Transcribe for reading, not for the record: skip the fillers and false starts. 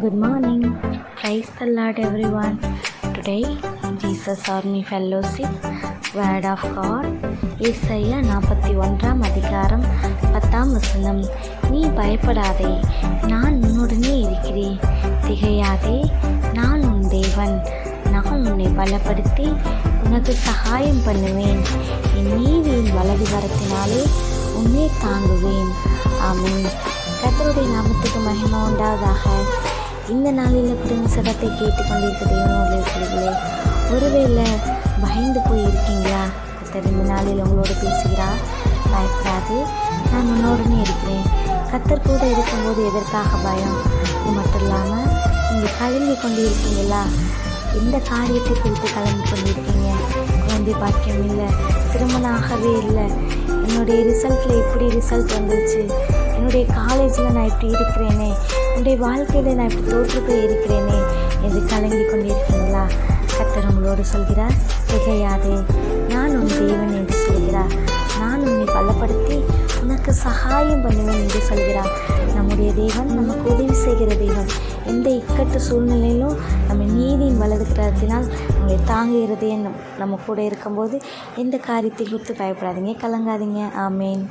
Good morning. Praise the Lord everyone. Today, Jesus Army Fellowship, Word of God, ஏசாயா 41 அதிகாரம் 10 நீ பயப்படாதே, நான் உன்னுடனே இருக்கிறேன். திகையாதே, நான் உன் தேவன். நான் உன்னை பலப்படுத்தி உனக்கு சகாயம் பண்ணுவேன். என் நீதியின் வலது கரத்தினாலே உன்னை தாங்குவேன். ஆமென். கர்த்தருடைய நாமத்துக்கு மகிமை உண்டாவதாக. இந்த நாளில் குடும்ப சத்தத்தை கேட்டுக்கொண்டிருக்க தேவனுடைய பிள்ளைகளே, ஒருவேளை பயந்து போயிருக்கீங்களா? கர்த்தர் இந்த நாளில் உங்களோடு பேசுகிறார். பயப்படாது, நான் உன்னோடனே இருக்கிறேன். கர்த்தர் கூட இருக்கும்போது எதற்காக பயம்? இது மட்டும் இல்லாமல் நீங்கள் கலங்கி கொண்டு இருக்கீங்களா? எந்த காரியத்தை குறித்து கலந்து கொண்டிருக்கீங்க? குழந்தை பாக்கியம் இல்லை, திருமணமாகவே இல்லை, என்னுடைய ரிசல்ட்டில் எப்படி ரிசல்ட் வந்துச்சு, என்னுடைய காலேஜில் நான் இப்படி இருக்கிறேனே, என்னுடைய வாழ்க்கையில் நான் இப்படி தோற்று போய் இருக்கிறேனே என்று கலங்கி கொண்டிருக்கீங்களா? கர்த்தர் உங்களோடு சொல்கிறார், திகையாதே, நான் உன் தேவன் என்று சொல்கிறார். நான் உன்னை பலப்படுத்தி உனக்கு சகாயம் பண்ணுவேன் என்று சொல்கிறார். நம்முடைய தேவன் நமக்கு உதவி செய்கிற தேவன். எந்த இக்கட்டு சூழ்நிலையிலும் நம்ம நீதியின் வலது கரத்தினால் நம்மளை தாங்குகிறதே நம்ம கூட இருக்கும்போது எந்த காரியத்தை குறித்து பயப்படாதீங்க, கலங்காதீங்க. ஆமேன்.